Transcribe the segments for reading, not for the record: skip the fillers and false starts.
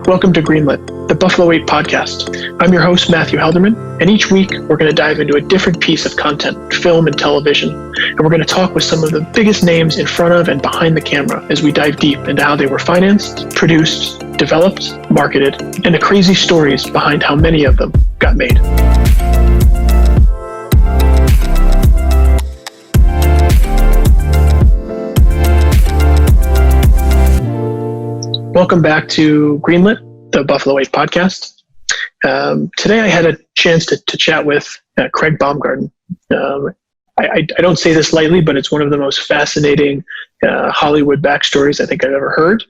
Welcome to Greenlit, the Buffalo 8 podcast. I'm your host, Matthew Halderman, and each week we're going to dive into a different piece of content, film and television, and we're going to talk with some of the biggest names in front of and behind the camera as we dive deep into how they were financed, produced, developed, marketed, and the crazy stories behind how many of them got made. Welcome back to Greenlit, the Buffalo 8 podcast. Today I had a chance to chat with Craig Baumgarten. I don't say this lightly, but it's one of the most fascinating Hollywood backstories I think I've ever heard.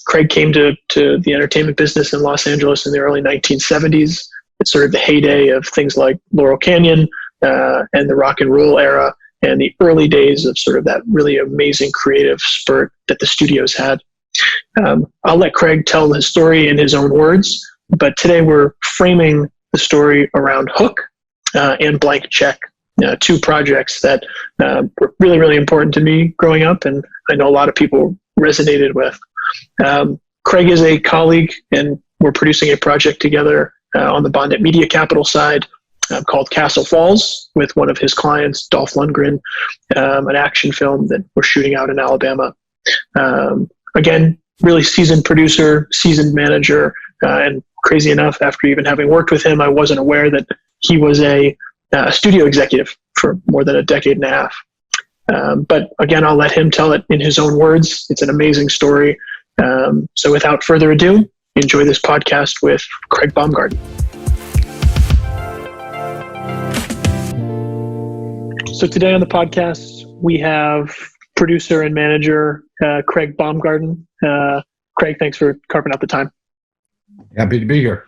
Craig came to the entertainment business in Los Angeles in the early 1970s. It's sort of the heyday of things like Laurel Canyon and the rock and roll era and the early days of sort of that really amazing creative spurt that the studios had. I'll let Craig tell his story in his own words, but today we're framing the story around Hook and Blank Check, two projects that were really, really important to me growing up, and I know a lot of people resonated with. Craig is a colleague, and we're producing a project together on the Bondit Media Capital side called Castle Falls with one of his clients, Dolph Lundgren, an action film that we're shooting out in Alabama. Again, really seasoned producer, seasoned manager, and crazy enough, after even having worked with him, I wasn't aware that he was a studio executive for more than a decade and a half. But again, I'll let him tell it in his own words. It's an amazing story. So without further ado, enjoy this podcast with Craig Baumgarten. So today on the podcast, we have producer and manager Craig Baumgarten. Craig, thanks for carving out the time. Happy to be here.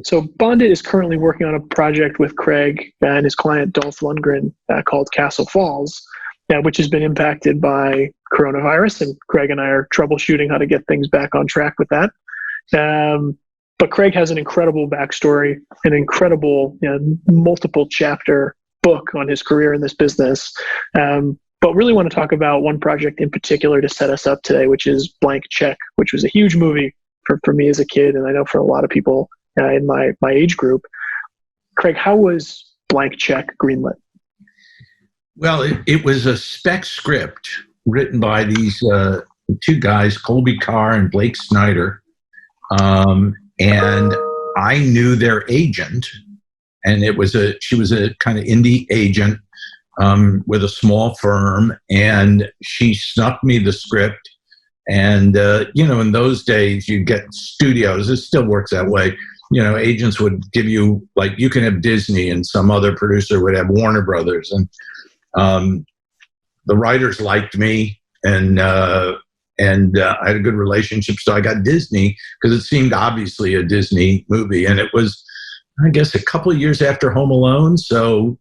So Bondit is currently working on a project with Craig and his client Dolph Lundgren called Castle Falls, which has been impacted by coronavirus, and Craig and I are troubleshooting how to get things back on track with that. But Craig has an incredible backstory, an incredible multiple chapter book on his career in this business. But really want to talk about one project in particular to set us up today, which is Blank Check, which was a huge movie for me as a kid, and I know for a lot of people in my age group. Craig, how was Blank Check greenlit? Well, it was a spec script written by these two guys, Colby Carr and Blake Snyder, and I knew their agent, and she was a kind of indie agent with a small firm, and she snuck me the script. And, in those days, you get studios. It still works that way. Agents would give you, like, you can have Disney, and some other producer would have Warner Brothers. And the writers liked me, and I had a good relationship. So I got Disney because it seemed obviously a Disney movie. And it was, I guess, a couple of years after Home Alone. So,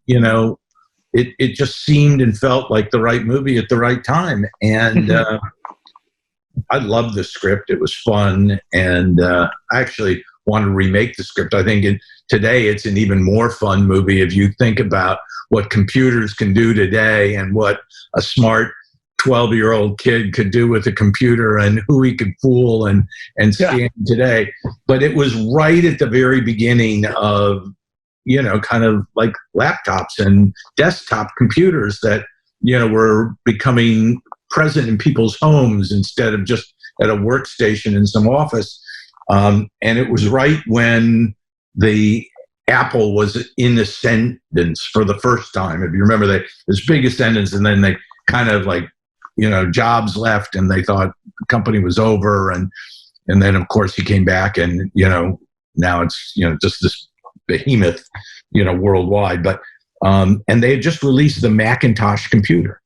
it just seemed and felt like the right movie at the right time. And I loved the script. It was fun. And I actually wanted to remake the script. I think today it's an even more fun movie if you think about what computers can do today and what a smart 12-year-old kid could do with a computer and who he could fool and scam today. But it was right at the very beginning of kind of like laptops and desktop computers that, were becoming present in people's homes instead of just at a workstation in some office. And it was right when the Apple was in ascendance for the first time. If you remember, this big ascendance, and then they kind of like, Jobs left and they thought the company was over. And then, of course, he came back and, now it's, just this behemoth, worldwide. But and they had just released the Macintosh computer.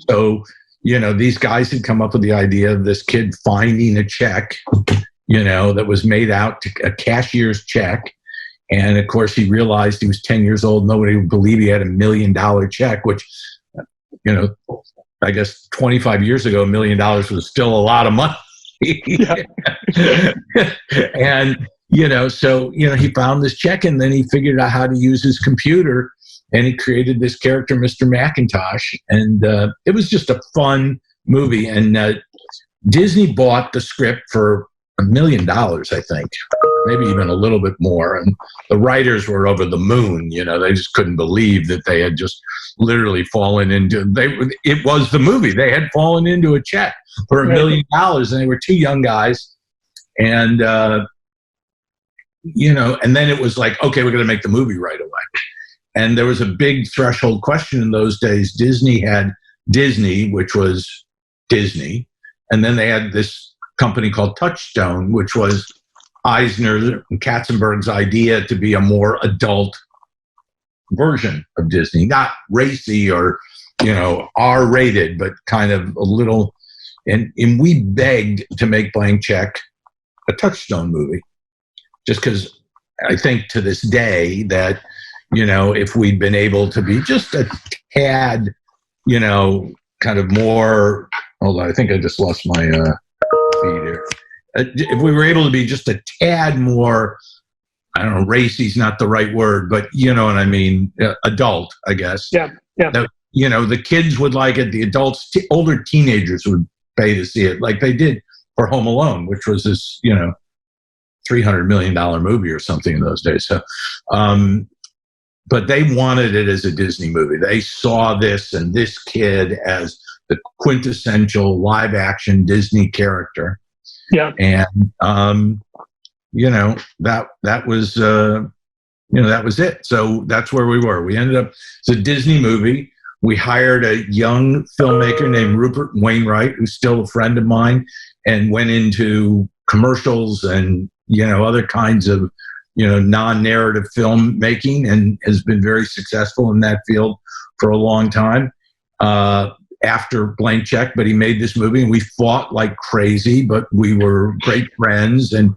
So, these guys had come up with the idea of this kid finding a check, that was made out to a cashier's check. And of course, he realized he was 10 years old. Nobody would believe he had $1 million check, which, I guess 25 years ago, $1 million was still a lot of money. And, so, he found this check, and then he figured out how to use his computer, and he created this character, Mr. Macintosh. And it was just a fun movie. And Disney bought the script for $1 million, I think, maybe even a little bit more. And the writers were over the moon. They just couldn't believe that they had just literally fallen into, it was the movie. They had fallen into a check for $1 million, and they were two young guys. And, and then it was like, okay, we're going to make the movie right away. And there was a big threshold question in those days. Disney had Disney, which was Disney. And then they had this company called Touchstone, which was Eisner and Katzenberg's idea to be a more adult version of Disney, not racy or, R-rated, but kind of a little. And we begged to make Blank Check a Touchstone movie, just because I think to this day that, if we'd been able to be just a tad, kind of more. Hold on, I think I just lost my feed here. If we were able to be just a tad more, I don't know, racy's not the right word, but you know what I mean, adult, I guess. Yeah. That, the kids would like it. The adults, older teenagers would pay to see it, like they did for Home Alone, which was this, $300 million movie or something in those days. So, but they wanted it as a Disney movie. They saw this and this kid as the quintessential live action Disney character. Yeah. And, that was, that was it. So that's where we were. We ended up, it's a Disney movie. We hired a young filmmaker named Rupert Wainwright, who's still a friend of mine, and went into commercials and, other kinds of, non-narrative filmmaking, and has been very successful in that field for a long time. After Blank Check, but he made this movie, and we fought like crazy, but we were great friends and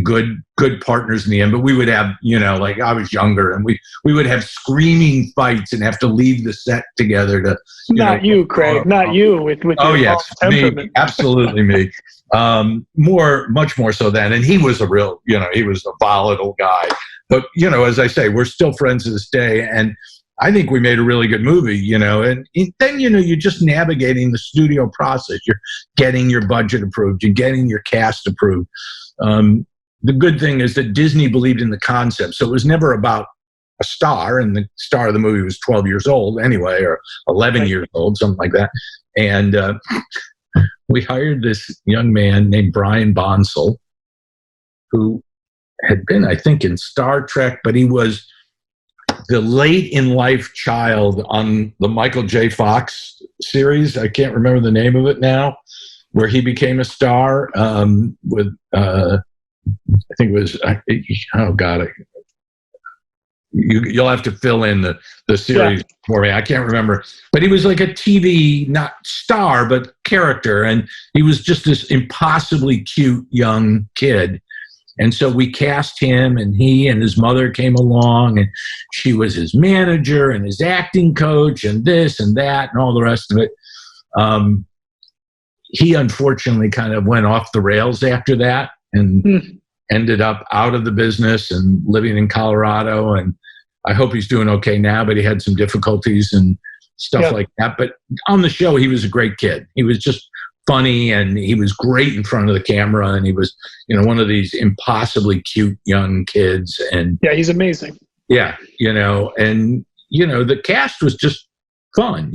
good partners in the end. But we would have, like I was younger, and we would have screaming fights and have to leave the set together to. Not you, Craig. Not you with oh your yes, me, absolutely me. Much more so then. And he was a real, he was a volatile guy. But as I say, we're still friends to this day, and I think we made a really good movie, and then, you're just navigating the studio process. You're getting your budget approved. You're getting your cast approved. The good thing is that Disney believed in the concept. So it was never about a star, and the star of the movie was 12 years old anyway, or 11 years old, something like that. And we hired this young man named Brian Bonsall, who had been, I think, in Star Trek, but he was the late in life child on the Michael J. Fox series. I can't remember the name of it now, where he became a star with, I think it was, oh God, you'll have to fill in the series for me. I can't remember, but he was like a TV, not star, but character. And he was just this impossibly cute young kid. And so we cast him, and he and his mother came along, and she was his manager and his acting coach and this and that and all the rest of it. He unfortunately kind of went off the rails after that and ended up out of the business and living in Colorado. And I hope he's doing okay now, but he had some difficulties and stuff like that. But on the show, he was a great kid. He was just funny, and he was great in front of the camera, and he was, one of these impossibly cute young kids. And yeah, he's amazing. Yeah, and the cast was just fun.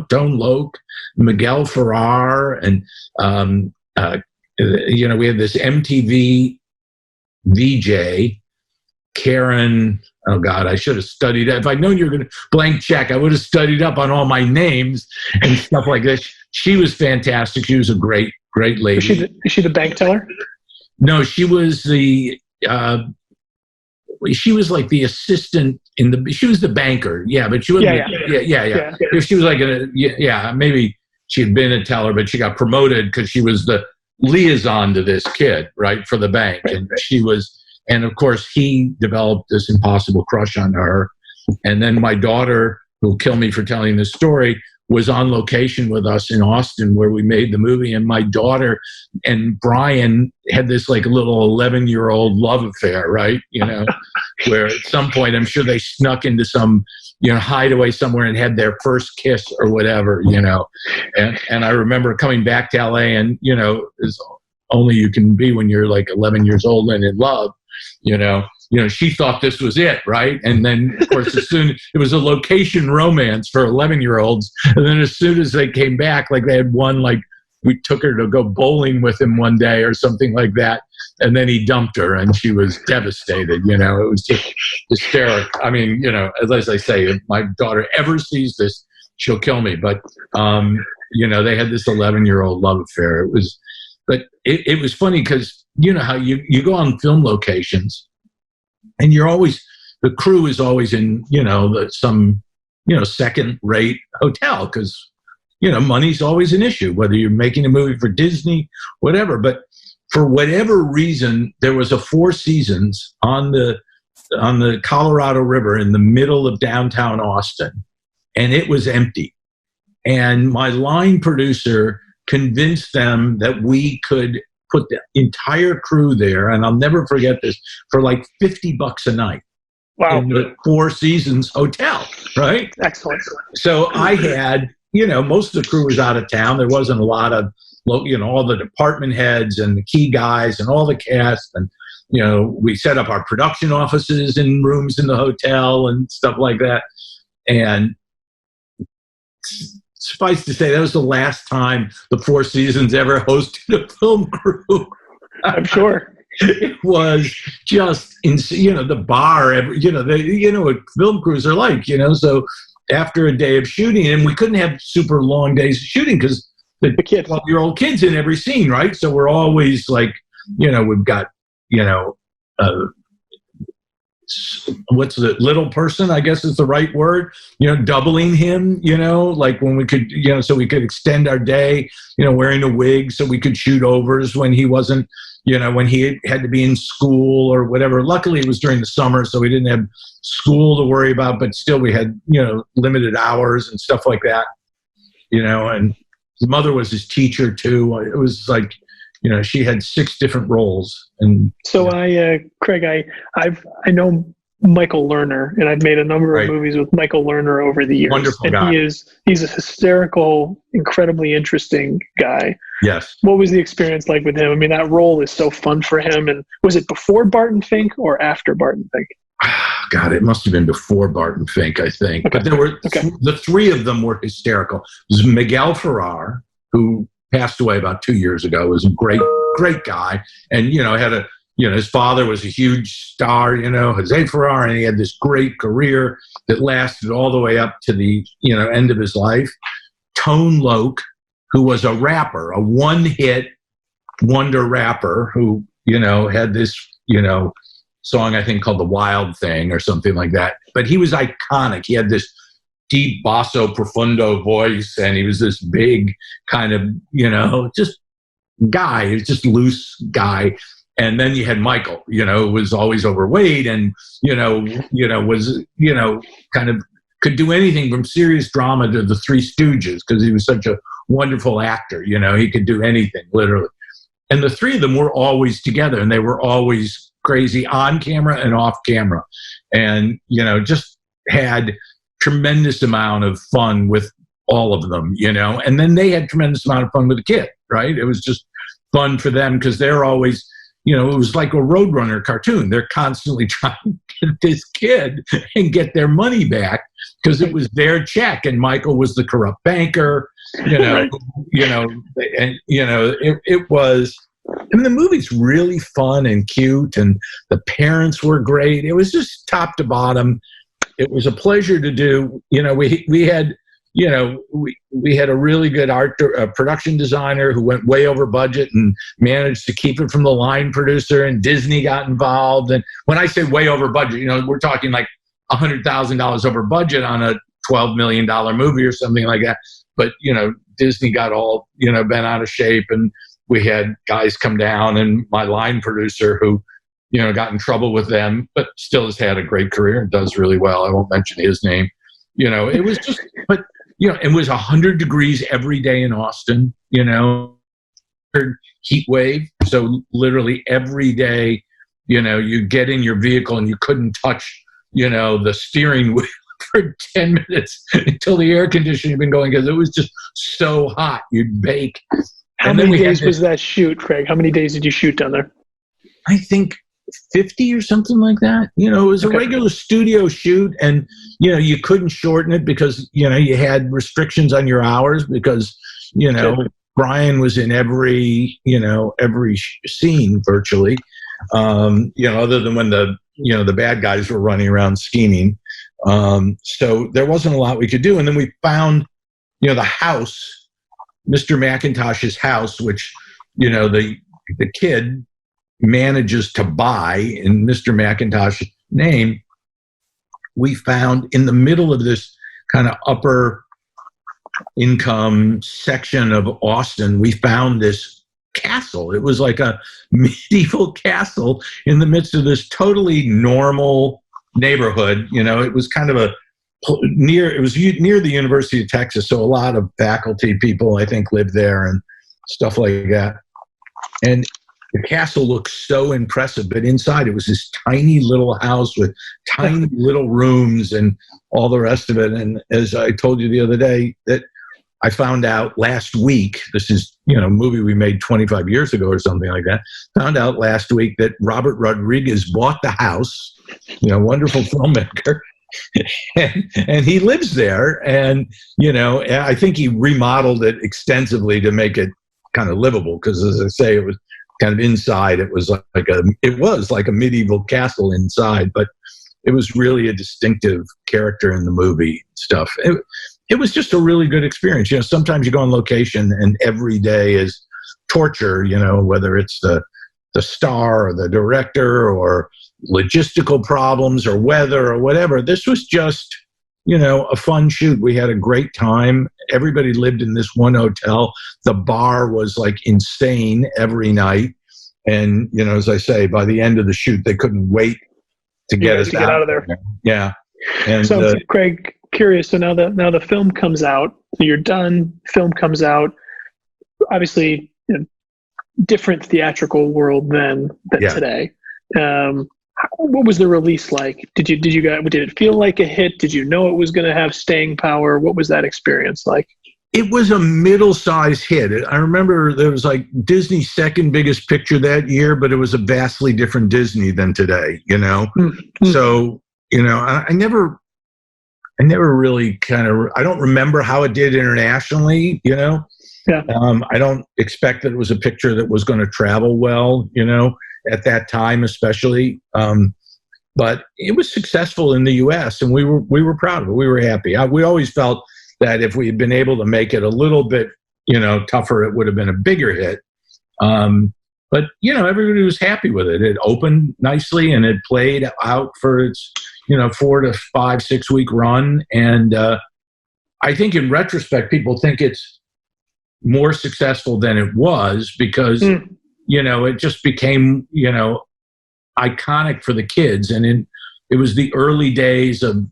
Don Loke, Miguel Ferrer, and we had this MTV VJ, Karen. Oh God, I should have studied. If I'd known you were going to Blank Check, I would have studied up on all my names and stuff like this. She was fantastic. She was a great lady. Is she the bank teller? No, she was the. She was like the assistant she was the banker. Yeah, but she was. Yeah. She was like maybe she had been a teller, but she got promoted because she was the liaison to this kid, right, for the bank, and she was. And of course, he developed this impossible crush on her. And then my daughter, who'll kill me for telling this story, was on location with us in Austin where we made the movie. And my daughter and Brian had this like little 11-year-old love affair, right? Where at some point, I'm sure they snuck into some, hideaway somewhere and had their first kiss or whatever, And I remember coming back to LA and, only you can be when you're like 11 years old and in love, she thought this was it, right? And then, of course, it was a location romance for 11-year-olds. And then as soon as they came back, like they had one, like we took her to go bowling with him one day or something like that. And then he dumped her and she was devastated. It was just hysterical. I mean, as I say, if my daughter ever sees this, she'll kill me. But, they had this 11-year-old love affair. But it was funny because how you go on film locations and the crew is always in, some, second-rate hotel because, money's always an issue, whether you're making a movie for Disney, whatever. But for whatever reason, there was a Four Seasons on the Colorado River in the middle of downtown Austin, and it was empty. And my line producer convinced them that we could put the entire crew there, and I'll never forget this, for like $50 a night. Wow. In the Four Seasons hotel, right? Excellent. So I had, most of the crew was out of town. There wasn't a lot of, all the department heads and the key guys and all the cast. And, we set up our production offices in rooms in the hotel and stuff like that. And suffice to say, that was the last time the Four Seasons ever hosted a film crew. I'm sure. It was just, the bar, what film crews are like, so after a day of shooting, and we couldn't have super long days of shooting because the 12-year-old kids in every scene, right? So we're always like, we've got, what's the little person, I guess is the right word, doubling him, like when we could, so we could extend our day, wearing a wig so we could shoot overs when he wasn't, when he had to be in school or whatever. Luckily it was during the summer, so we didn't have school to worry about, but still we had, limited hours and stuff like that, and his mother was his teacher too. It was like, she had 6 different roles. And so Craig, I know Michael Lerner, and I've made a number of movies with Michael Lerner over the years. Wonderful and guy. He's a hysterical, incredibly interesting guy. Yes. What was the experience like with him? I mean, that role is so fun for him. And was it before Barton Fink or after Barton Fink? God, it must have been before Barton Fink, I think. Okay. But there were the 3 of them were hysterical. It was Miguel Ferrer, who passed away about 2 years ago. Was a great guy, and had his father was a huge star, Jose Ferrer, and he had this great career that lasted all the way up to the end of his life. Tone Loc, who was a rapper, a one-hit wonder rapper, who had this song I think called "The Wild Thing" or something like that. But he was iconic. He had this deep basso profundo voice, and he was this big kind of just guy. He was just loose guy. And then you had Michael, who was always overweight and was kind of could do anything from serious drama to the Three Stooges because he was such a wonderful actor. He could do anything literally. And the 3 of them were always together, and they were always crazy on camera and off camera, and just had tremendous amount of fun with all of them, and then they had tremendous amount of fun with the kid, right? It was just fun for them because they're always, it was like a Roadrunner cartoon. They're constantly trying to get this kid and get their money back because it was their check, and Michael was the corrupt banker, and it was. I mean, the movie's really fun and cute, and the parents were great. It was just top to bottom. It was a pleasure to do. We had, we had a really good production designer who went way over budget and managed to keep it from the line producer, and Disney got involved. And when I say way over budget, we're talking like $100,000 over budget on a $12 million movie or something like that. But, Disney got all, bent out of shape, and we had guys come down, and my line producer who, got in trouble with them, but still has had a great career and does really well. I won't mention his name. It was just, but, it was 100 degrees every day in Austin, heat wave. So literally every day, you get in your vehicle and you couldn't touch, the steering wheel for 10 minutes until the air conditioning had been going because it was just so hot. You'd bake. How many days was that shoot, Craig? How many days did you shoot down there? I think 50 or something like that. It was a regular studio shoot, and you couldn't shorten it because you had restrictions on your hours because Brian was in every scene virtually, other than when the bad guys were running around scheming. So there wasn't a lot we could do, and then we found the house, Mr. McIntosh's house, which the kid manages to buy in Mr. McIntosh's name. We found in the middle of this kind of upper income section of Austin, we found this castle. It was like a medieval castle in the midst of this totally normal neighborhood. It was kind of near the University of Texas, so a lot of faculty people I think lived there and stuff like that. And the castle looked so impressive, but inside it was this tiny little house with tiny little rooms and all the rest of it. And as I told you the other day, that I found out last week, this is, a movie we made 25 years ago or something like that, found out last week that Robert Rodriguez bought the house, wonderful filmmaker, and he lives there. And, I think he remodeled it extensively to make it kind of livable because, as I say, it was kind of inside. It was like a medieval castle inside, but it was really a distinctive character in the movie and stuff. It was just a really good experience. Sometimes you go on location and every day is torture, whether it's the star or the director or logistical problems or weather or whatever. This was just, a fun shoot. We had a great time. Everybody lived in this one hotel. The bar was like insane every night. And, as I say, by the end of the shoot, they couldn't wait to get us out of there. Yeah. And so, Craig, curious. So now the film comes out. So you're done. Film comes out. Obviously, different theatrical world than today. What was the release like? Did it feel like a hit? Did you know it was going to have staying power? What was that experience like? It was a middle-sized hit. I remember there was like Disney's second biggest picture that year, but it was a vastly different Disney than today, Mm-hmm. So, I never really I don't remember how it did internationally, Yeah. I don't expect that it was a picture that was going to travel well, at that time especially. But it was successful in the U.S. and we were proud of it. We were happy. We always felt that if we had been able to make it a little bit, tougher, it would have been a bigger hit. But everybody was happy with it. It opened nicely and it played out for its, 4 to 5, 6 week run. And I think in retrospect, people think it's more successful than it was because, it just became, iconic for the kids. And it was the early days of,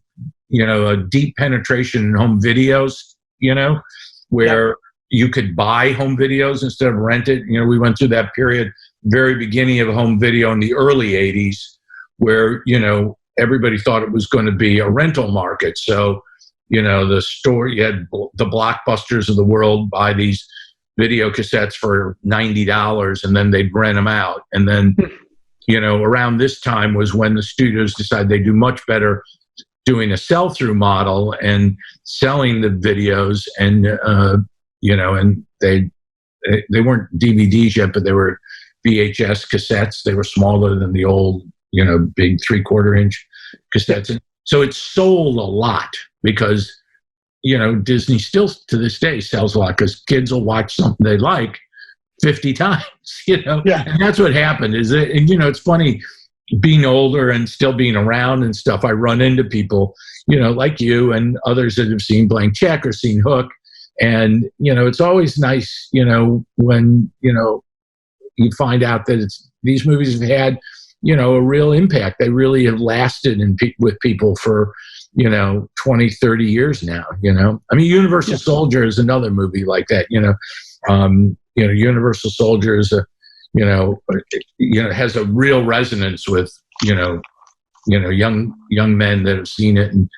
a deep penetration in home videos, where you could buy home videos instead of rent it. We went through that period, very beginning of home video in the early 80s, where, everybody thought it was going to be a rental market. So, the store, you had the Blockbusters of the world buy these video cassettes for $90 and then they'd rent them out. And then, around this time was when the studios decided they do much better doing a sell-through model and selling the videos. And, and they weren't DVDs yet, but they were VHS cassettes. They were smaller than the old, big 3/4 inch cassettes. And so it sold a lot because, Disney still to this day sells a lot because kids will watch something they like 50 times, Yeah. And that's what happened is that, and, it's funny being older and still being around and stuff. I run into people, like you and others that have seen Blank Check or seen Hook. And, it's always nice, when, you find out that these movies have had, a real impact. They really have lasted with people for, 20, 30 years now, I mean, Universal Soldier is another movie like that, Universal Soldier is has a real resonance with, young men that have seen it and,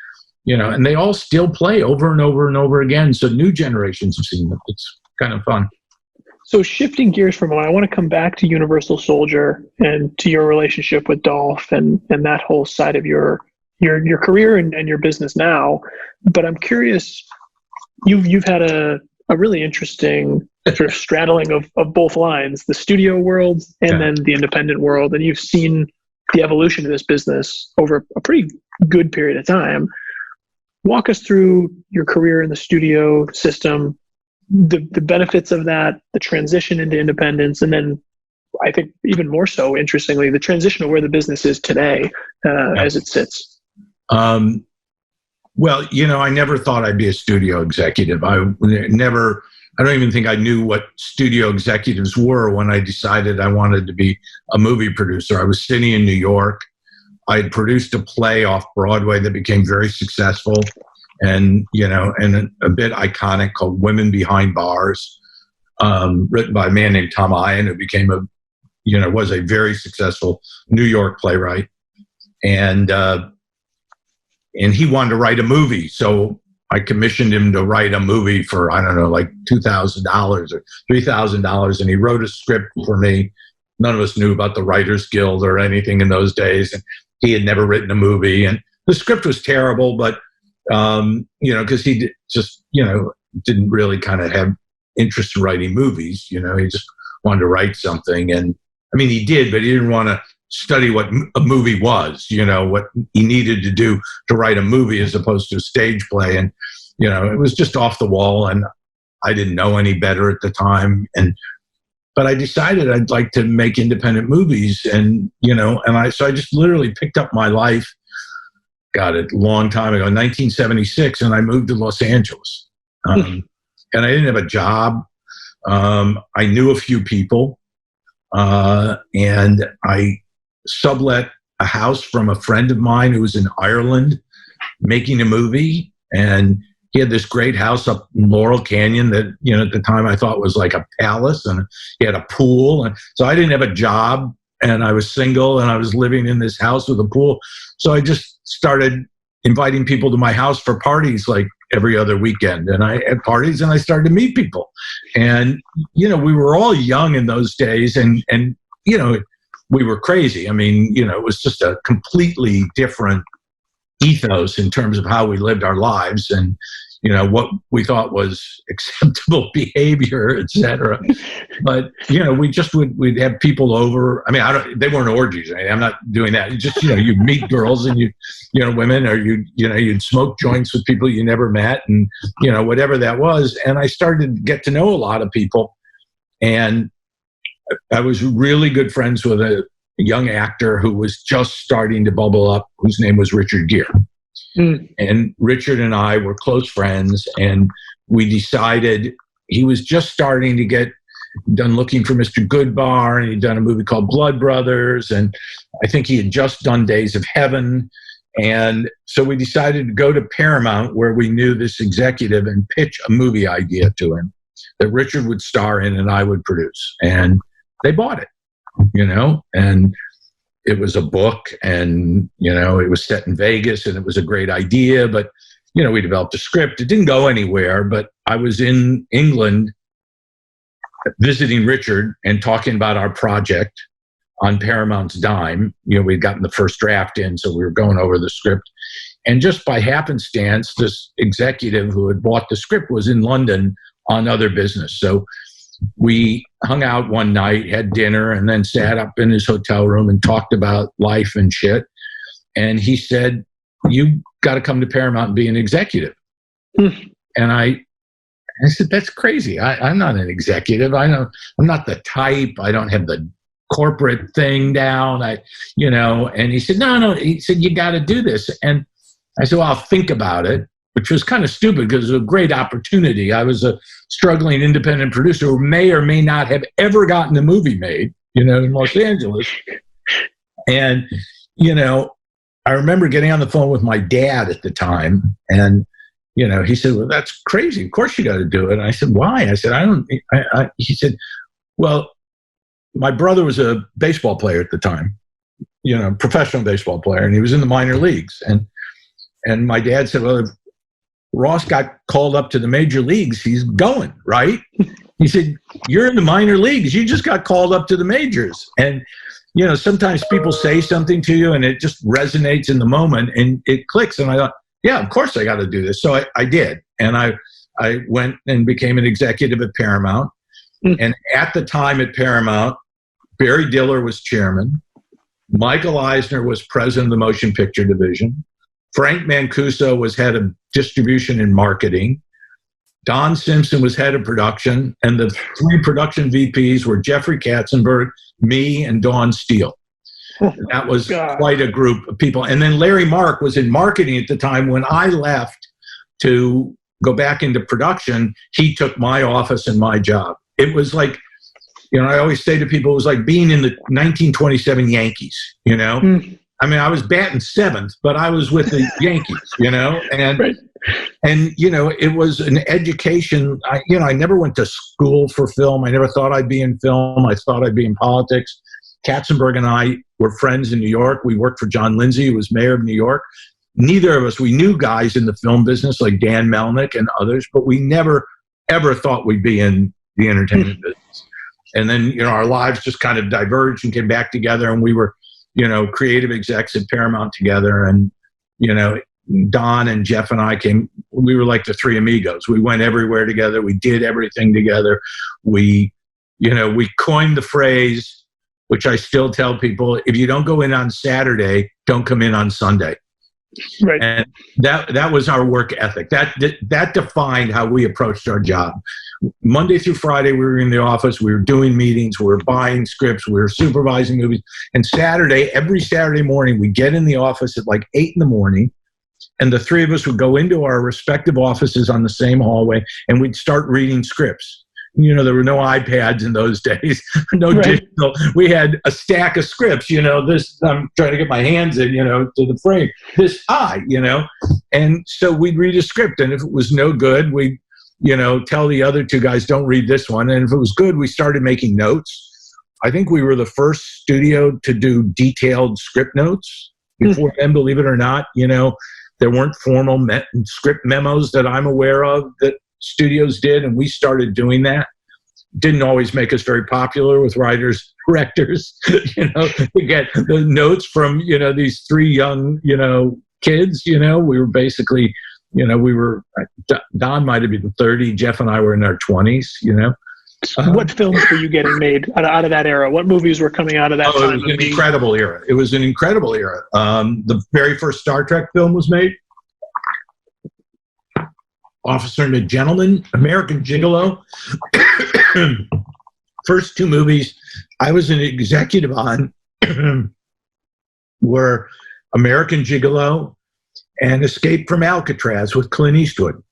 and they all still play over and over and over again. So new generations have seen them. It's kind of fun. So shifting gears for a moment, I want to come back to Universal Soldier and to your relationship with Dolph and that whole side of your career and your business now. But I'm curious, you've had a really interesting sort of straddling of both lines, the studio world and then the independent world, and you've seen the evolution of this business over a pretty good period of time. Walk us through your career in the studio system, the benefits of that, the transition into independence, and then I think even more so, interestingly, the transition of where the business is today as it sits. Well, I never thought I'd be a studio executive. I don't even think I knew what studio executives were when I decided I wanted to be a movie producer. I was sitting in New York. I had produced a play off Broadway that became very successful and a bit iconic called Women Behind Bars, written by a man named Tom Ian, who became was a very successful New York playwright. And he wanted to write a movie. So I commissioned him to write a movie for, I don't know, like $2,000 or $3,000. And he wrote a script for me. None of us knew about the Writers Guild or anything in those days. And he had never written a movie. And the script was terrible, but, because he didn't really kind of have interest in writing movies. He just wanted to write something. And I mean, he did, but he didn't want to study what a movie was, what he needed to do to write a movie as opposed to a stage play. And, it was just off the wall, and I didn't know any better at the time. But I decided I'd like to make independent movies. And, so I just literally picked up my life, got it a long time ago, 1976, and I moved to Los Angeles. And I didn't have a job. I knew a few people, and I sublet a house from a friend of mine who was in Ireland making a movie. And he had this great house up in Laurel Canyon that, at the time I thought was like a palace, and he had a pool. And so I didn't have a job, and I was single, and I was living in this house with a pool. So I just started inviting people to my house for parties like every other weekend. And I had parties, and I started to meet people. And, we were all young in those days, and we were crazy. I mean, it was just a completely different ethos in terms of how we lived our lives and, what we thought was acceptable behavior, et cetera. But, we'd have people over. I mean, they weren't orgies. I'm not doing that. You just, you'd meet girls and women, or you'd smoke joints with people you never met, and, whatever that was. And I started to get to know a lot of people. And I was really good friends with a young actor who was just starting to bubble up, whose name was Richard Gere. And Richard and I were close friends, and we decided he was just starting to get done looking for Mr. Goodbar, and he'd done a movie called Blood Brothers, and I think he had just done Days of Heaven. And so we decided to go to Paramount, where we knew this executive, and pitch a movie idea to him that Richard would star in and I would produce. And they bought it, and it was a book, and, it was set in Vegas, and it was a great idea, but, we developed a script. It didn't go anywhere, but I was in England visiting Richard and talking about our project on Paramount's dime. We'd gotten the first draft in, so we were going over the script. And just by happenstance, this executive who had bought the script was in London on other business. So we hung out one night, had dinner, and then sat up in his hotel room and talked about life and shit. And he said, "You got to come to Paramount and be an executive." And I said, "That's crazy. I'm not an executive. I'm not the type. I don't have the corporate thing down. And he said, no. He said, "You got to do this." And I said, "Well, I'll think about it," which was kind of stupid because it was a great opportunity. I was a struggling independent producer who may or may not have ever gotten a movie made, in Los Angeles. And, I remember getting on the phone with my dad at the time, and, he said, "Well, that's crazy. Of course you got to do it." And I said, "Why?" I said, he said, "Well, my brother was a baseball player at the time, professional baseball player, and he was in the minor leagues. And my dad said, well, if Ross got called up to the major leagues, he's going, right?" He said, "You're in the minor leagues. You just got called up to the majors." And, sometimes people say something to you and it just resonates in the moment and it clicks. And I thought, yeah, of course I got to do this. So I did. And I went and became an executive at Paramount. And at the time at Paramount, Barry Diller was chairman. Michael Eisner was president of the motion picture division. Frank Mancuso was head of distribution and marketing. Don Simpson was head of production. And the three production VPs were Jeffrey Katzenberg, me, and Dawn Steele. That was quite a group of people. And then Larry Mark was in marketing at the time. When I left to go back into production, he took my office and my job. It was like, I always say to people, it was like being in the 1927 Yankees, I mean, I was batting seventh, but I was with the Yankees, and, right. And, it was an education. I never went to school for film. I never thought I'd be in film. I thought I'd be in politics. Katzenberg and I were friends in New York. We worked for John Lindsay, who was mayor of New York. Neither of us, we knew guys in the film business like Dan Melnick and others, but we never, ever thought we'd be in the entertainment business. And then, our lives just kind of diverged and came back together, and we were, creative execs at Paramount together. And, Don and Jeff and I we were like the three amigos. We went everywhere together. We did everything together. We coined the phrase, which I still tell people, if you don't go in on Saturday, don't come in on Sunday. Right. And that was our work ethic. That defined how we approached our job. Monday through Friday, we were in the office. We were doing meetings. We were buying scripts. We were supervising movies. And every Saturday morning, we'd get in the office at like 8 a.m, and the three of us would go into our respective offices on the same hallway, and we'd start reading scripts. There were no iPads in those days, no digital. We had a stack of scripts, this, I'm trying to get my hands in, to the frame, this high, and so we'd read a script, and if it was no good, we'd, tell the other two guys, don't read this one. And if it was good, we started making notes. I think we were the first studio to do detailed script notes. Before then, believe it or not, there weren't formal script memos that I'm aware of that studios did, and we started doing that. Didn't always make us very popular with writers, directors, to get the notes from, these three young, kids, we were basically, Don might have been 30, Jeff and I were in our 20s, What films were you getting made out of that era? What movies were coming out of that time? It was an incredible era. It was an incredible era. The very first Star Trek film was made. Officer and a Gentleman, American Gigolo. First two movies I was an executive on were American Gigolo and Escape from Alcatraz with Clint Eastwood.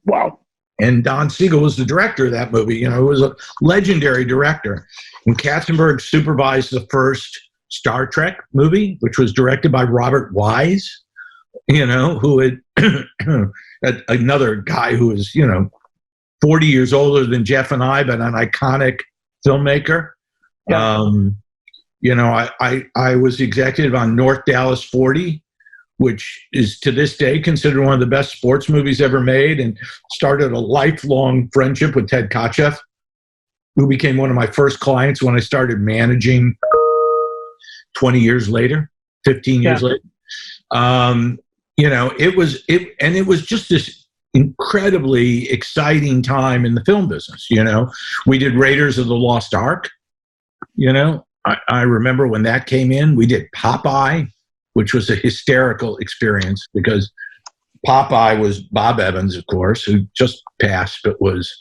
Wow. And Don Siegel was the director of that movie. He was a legendary director. And Katzenberg supervised the first Star Trek movie, which was directed by Robert Wise, who had another guy who was, 40 years older than Jeff and I, but an iconic filmmaker. Yeah. I was executive on North Dallas 40, which is to this day considered one of the best sports movies ever made, and started a lifelong friendship with Ted Kotcheff, who became one of my first clients when I started managing 20 years later, 15 years later. It was just this incredibly exciting time in the film business. We did Raiders of the Lost Ark. I remember when that came in. We did Popeye, which was a hysterical experience because Popeye was Bob Evans, of course, who just passed, but was,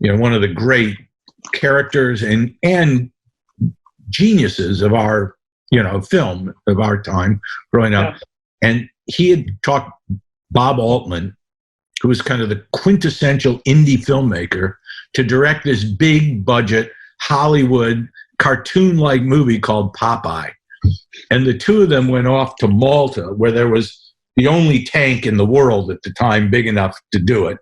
one of the great characters and geniuses of our, film of our time growing up. Yeah. And he had taught Bob Altman, who was kind of the quintessential indie filmmaker, to direct this big budget Hollywood cartoon-like movie called Popeye. And the two of them went off to Malta, where there was the only tank in the world at the time big enough to do it.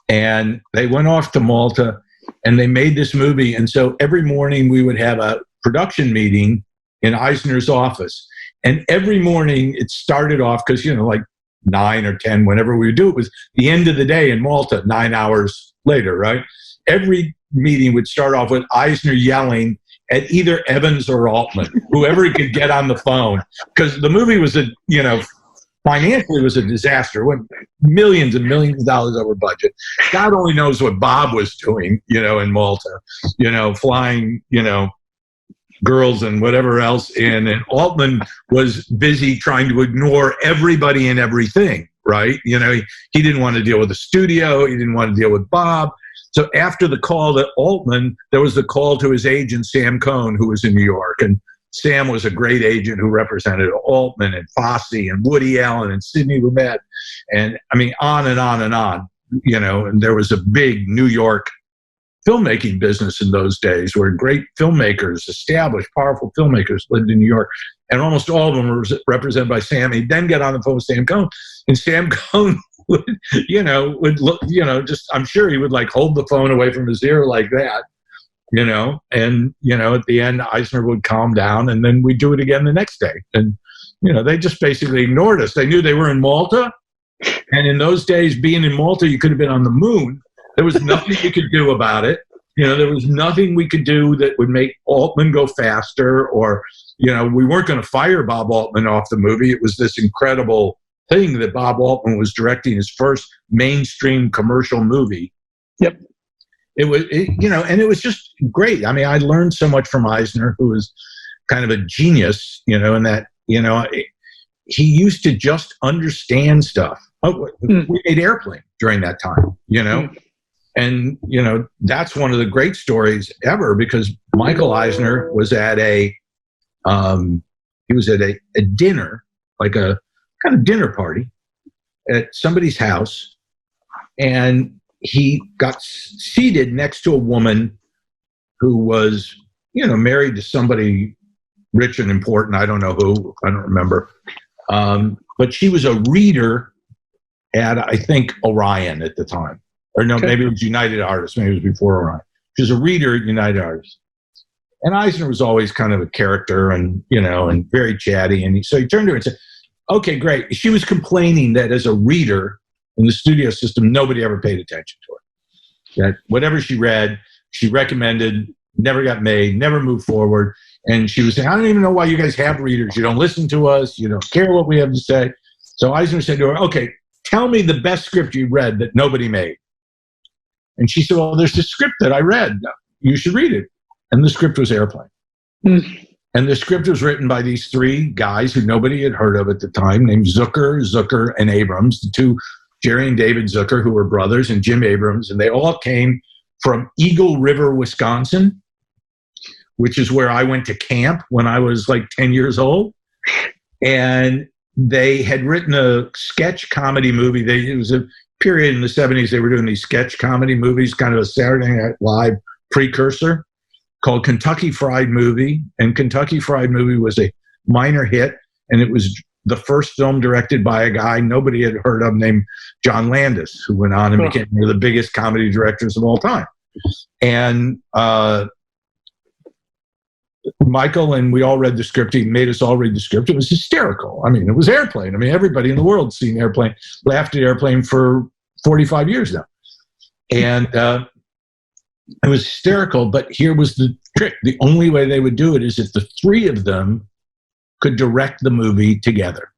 And they went off to Malta and they made this movie. And so every morning we would have a production meeting in Eisner's office. And every morning it started off, because, like 9 or 10, whenever we would do it, was the end of the day in Malta, 9 hours later, right? every meeting would start off with Eisner yelling at either Evans or Altman, whoever he could get on the phone, because the movie was financially was a disaster. It went millions and millions of dollars over budget. God only knows what Bob was doing, in Malta, flying, girls and whatever else in. And Altman was busy trying to ignore everybody and everything, right? He didn't want to deal with the studio. He didn't want to deal with Bob. So after the call to Altman, there was the call to his agent, Sam Cohn, who was in New York. And Sam was a great agent who represented Altman and Fosse and Woody Allen and Sidney Lumet. And I mean, on and on and on, and there was a big New York filmmaking business in those days where great filmmakers, established, powerful filmmakers lived in New York. And almost all of them were represented by Sam. He'd then get on the phone with Sam Cohn. And Sam Cohn would look, I'm sure he would hold the phone away from his ear like that. And, at the end, Eisner would calm down and then we'd do it again the next day. And, they just basically ignored us. They knew they were in Malta. And in those days, being in Malta, you could have been on the moon. There was nothing you could do about it. There was nothing we could do that would make Altman go faster or, we weren't going to fire Bob Altman off the movie. It was this incredible thing that Bob Altman was directing his first mainstream commercial movie. Yep. And it was just great. I mean, I learned so much from Eisner, who was kind of a genius, in that, he used to just understand stuff. We made Airplane during that time, and, that's one of the great stories ever because Michael Eisner was at a dinner, like a kind of dinner party at somebody's house. And he got seated next to a woman who was, married to somebody rich and important. I don't know who, I don't remember. But she was a reader at, I think, Orion at the time. Or no, maybe it was United Artists. Maybe it was before Orion. She was a reader at United Artists. And Eisner was always kind of a character and, and very chatty. And so he turned to her and said, okay, great. She was complaining that as a reader in the studio system, nobody ever paid attention to her. That whatever she read, she recommended, never got made, never moved forward. And she was saying, I don't even know why you guys have readers. You don't listen to us. You don't care what we have to say. So Eisner said to her, okay, tell me the best script you read that nobody made. And she said, well, there's this script that I read. You should read it. And the script was Airplane. And the script was written by these three guys who nobody had heard of at the time, named Zucker, and Abrams, the two, Jerry and David Zucker, who were brothers, and Jim Abrams. And they all came from Eagle River, Wisconsin, which is where I went to camp when I was like 10 years old. And they had written a sketch comedy movie. It was a period in the 70s, they were doing these sketch comedy movies, kind of a Saturday Night Live precursor, called Kentucky Fried Movie. And Kentucky Fried Movie was a minor hit, and it was the first film directed by a guy nobody had heard of named John Landis, who went on and became one of the biggest comedy directors of all time. And Michael and we all read the script. He made us all read the script. It was hysterical. I mean, it was Airplane. I mean, everybody in the world seen Airplane, laughed at Airplane for 45 years now. And it was hysterical, but here was the trick. The only way they would do it is if the three of them could direct the movie together.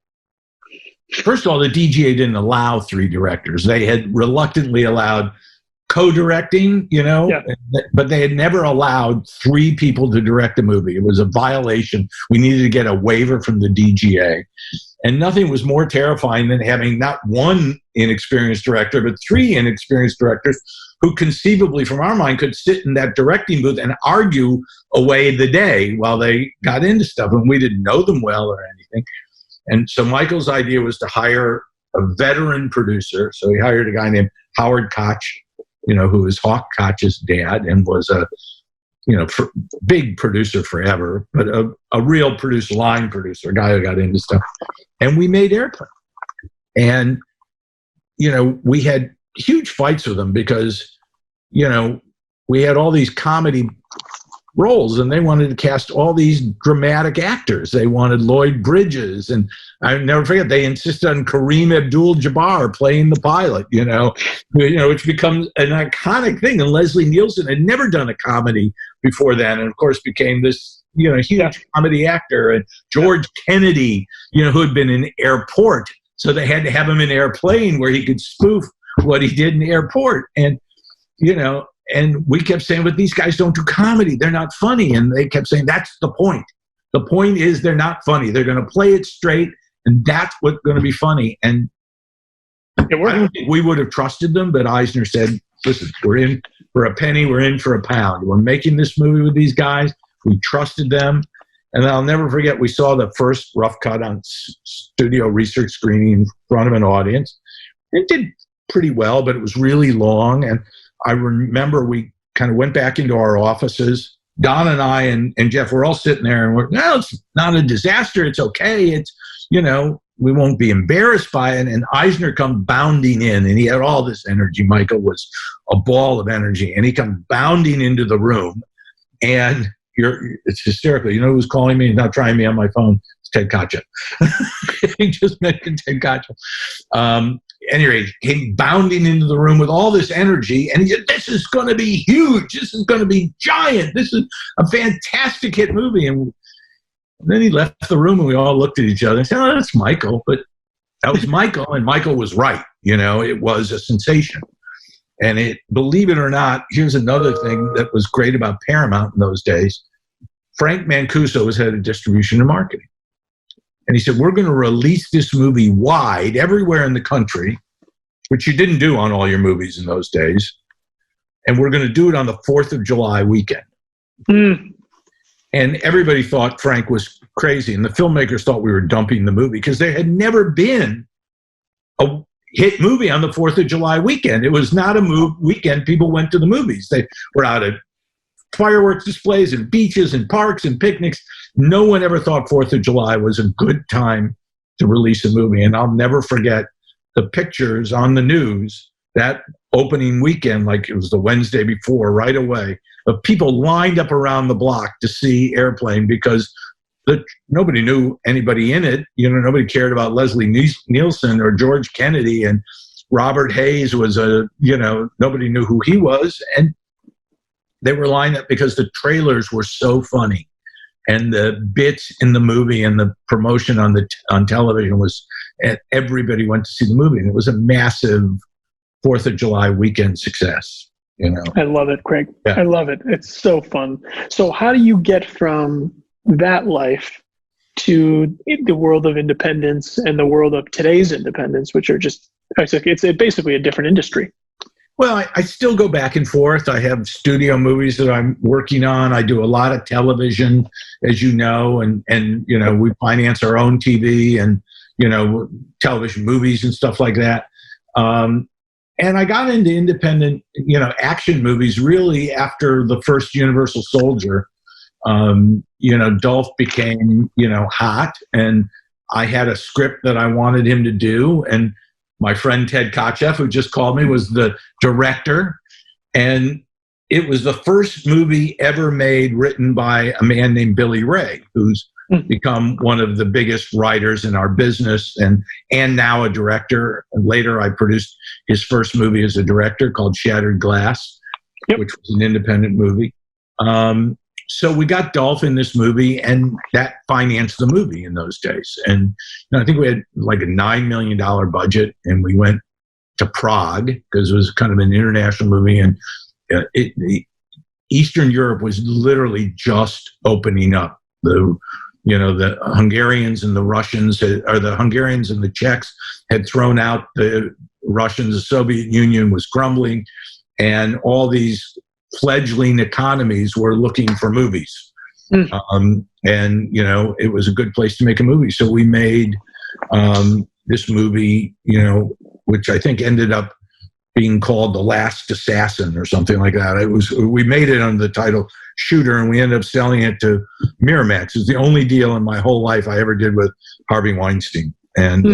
First of all, the DGA didn't allow three directors. They had reluctantly allowed co-directing, but they had never allowed three people to direct a movie. It was a violation. We needed to get a waiver from the DGA. And nothing was more terrifying than having not one inexperienced director, but three inexperienced directors who conceivably, from our mind, could sit in that directing booth and argue away the day while they got into stuff. And we didn't know them well or anything. And so Michael's idea was to hire a veteran producer. So he hired a guy named Howard Koch, who was Hawk Koch's dad and was a, big producer forever, but a real line producer, a guy who got into stuff. And we made Airplane. And, we had huge fights with them because, we had all these comedy roles, and they wanted to cast all these dramatic actors. They wanted Lloyd Bridges, and I never forget, they insisted on Kareem Abdul-Jabbar playing the pilot, which becomes an iconic thing. And Leslie Nielsen had never done a comedy before then, and of course became this, huge comedy actor. And George Kennedy, who had been in Airport, so they had to have him in Airplane where he could spoof what he did in Airport. And, and we kept saying, but these guys don't do comedy. They're not funny. And they kept saying, that's the point. The point is they're not funny. They're going to play it straight, and that's what's going to be funny. And I don't think we would have trusted them, but Eisner said, listen, we're in for a penny, we're in for a pound. We're making this movie with these guys. We trusted them. And I'll never forget, we saw the first rough cut on studio research screening in front of an audience. It did pretty well, but it was really long. And I remember we kind of went back into our offices. Don and I and Jeff were all sitting there, and no, it's not a disaster. It's okay. It's, we won't be embarrassed by it. And Eisner come bounding in, and he had all this energy. Michael was a ball of energy, and he comes bounding into the room, and it's hysterical. You know who's calling me? He's not trying me on my phone. It's Ted Kocha. He just mentioned Ted Kocha. Anyway, he came bounding into the room with all this energy, and he said, this is going to be huge. This is going to be giant. This is a fantastic hit movie. And then he left the room, and we all looked at each other and said, oh, that's Michael. But that was Michael, and Michael was right. It was a sensation. And believe it or not, here's another thing that was great about Paramount in those days. Frank Mancuso was head of distribution and marketing. And he said, we're going to release this movie wide everywhere in the country, which you didn't do on all your movies in those days. And we're going to do it on the 4th of July weekend. Mm. And everybody thought Frank was crazy. And the filmmakers thought we were dumping the movie because there had never been a hit movie on the 4th of July weekend. It was not a weekend people went to the movies. They were out at fireworks displays and beaches and parks and picnics. No one ever thought 4th of July was a good time to release a movie. And I'll never forget the pictures on the news that opening weekend, like it was the Wednesday before, right away, of people lined up around the block to see Airplane because nobody knew anybody in it. Nobody cared about Leslie Nielsen or George Kennedy, and Robert Hayes was nobody knew who he was. And they were lined up because the trailers were so funny, and the bits in the movie and the promotion on television was, and everybody went to see the movie, and it was a massive 4th of July weekend success. I love it, Craig. Yeah. I love it. It's so fun. So how do you get from that life to the world of independence and the world of today's independence, which are it's basically a different industry? Well, I still go back and forth. I have studio movies that I'm working on. I do a lot of television, as you know, and we finance our own TV and, television movies and stuff like that. And I got into independent, action movies really after the first Universal Soldier. Dolph became, hot, and I had a script that I wanted him to do, and my friend Ted Kochev, who just called me, was the director. And it was the first movie ever made written by a man named Billy Ray, who's become one of the biggest writers in our business and now a director. And later I produced his first movie as a director called Shattered Glass, which was an independent movie. So we got Dolph in this movie, and that financed the movie in those days. And I think we had like a $9 million budget, and we went to Prague because it was kind of an international movie. And Eastern Europe was literally just opening up. The Hungarians and the Russians, or the Hungarians and the Czechs had thrown out the Russians. The Soviet Union was crumbling, and all these fledgling economies were looking for movies. And, it was a good place to make a movie. So we made this movie, which I think ended up being called The Last Assassin or something like that. We made it under the title Shooter, and we ended up selling it to Miramax. It's the only deal in my whole life I ever did with Harvey Weinstein. And,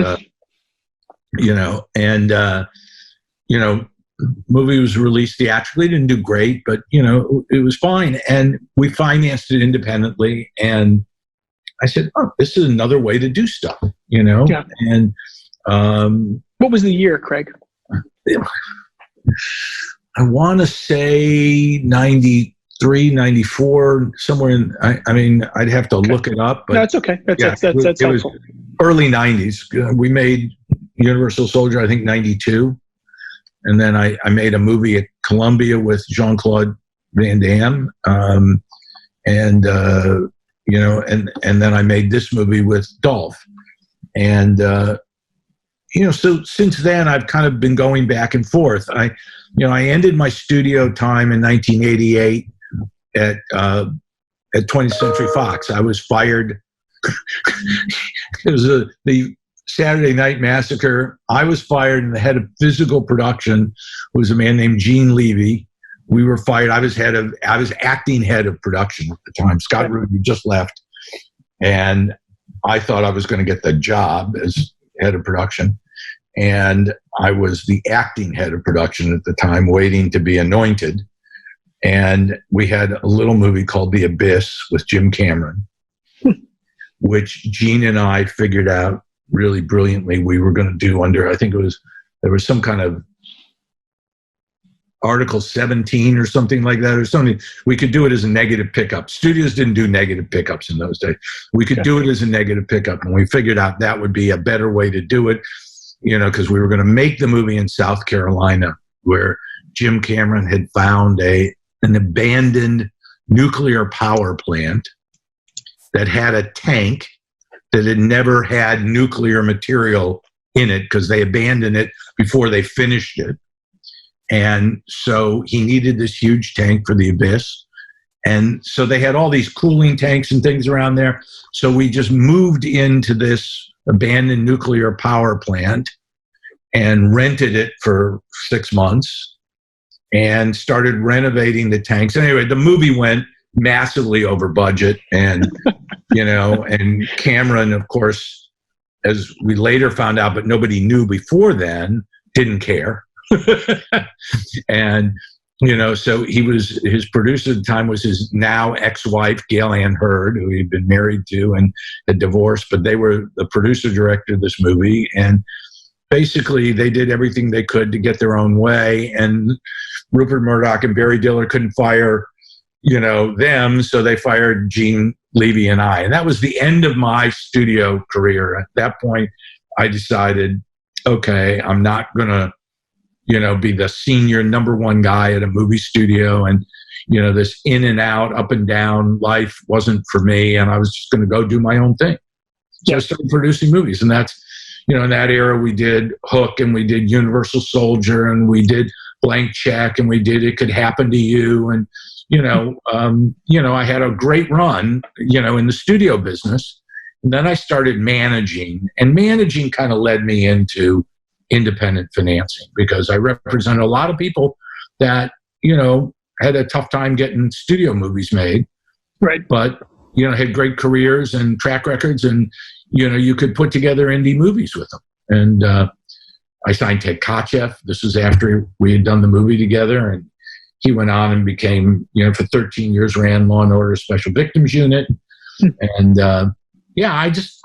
movie was released theatrically. It didn't do great, but it was fine. And we financed it independently. And I said, "Oh, this is another way to do stuff," Yeah. And what was the year, Craig? I want to say 93, 94, somewhere in. I'd have to look it up. But no, it's okay. That's helpful. Was early 90s. We made Universal Soldier, I think 92. And then I made a movie at Columbia with Jean-Claude Van Damme. And then I made this movie with Dolph. And, so since then I've kind of been going back and forth. I ended my studio time in 1988 at 20th Century Fox. I was fired. It was the Saturday Night Massacre. I was fired, and the head of physical production was a man named Gene Levy. We were fired. I was acting head of production at the time. Scott Rudin just left, and I thought I was going to get the job as head of production. And I was the acting head of production at the time, waiting to be anointed. And we had a little movie called The Abyss with Jim Cameron, which Gene and I figured out really brilliantly we were going to do under, I think there was some kind of Article 17 or something like that, or something. We could do it as a negative pickup. Studios didn't do negative pickups in those days. We could do it as a negative pickup, and we figured out that would be a better way to do it, because we were going to make the movie in South Carolina, where Jim Cameron had found an abandoned nuclear power plant that had a tank that had never had nuclear material in it because they abandoned it before they finished it. And so he needed this huge tank for The Abyss. And so they had all these cooling tanks and things around there. So we just moved into this abandoned nuclear power plant and rented it for 6 months and started renovating the tanks. Anyway, the movie went massively over budget, and and Cameron, of course, as we later found out, but nobody knew before then, didn't care. And so his producer at the time was his now ex-wife, Gail Ann Hurd, who he'd been married to and had divorced, but they were the producer director of this movie. And basically they did everything they could to get their own way. And Rupert Murdoch and Barry Diller couldn't fire, them. So they fired Gene Levy and I. And that was the end of my studio career. At that point, I decided, okay, I'm not going to, be the senior number one guy at a movie studio. And, this in and out, up and down life wasn't for me. And I was just going to go do my own thing. So I started producing movies. And that's, in that era, we did Hook, and we did Universal Soldier, and we did Blank Check, and we did It Could Happen to You. And, I had a great run, in the studio business. And then I started managing, and managing kind of led me into independent financing, because I represent a lot of people that, had a tough time getting studio movies made. Right. But, had great careers and track records, and, you could put together indie movies with them. And I signed Ted Kotcheff. This was after we had done the movie together, and he went on and became, for 13 years, ran Law and Order Special Victims Unit. And I just,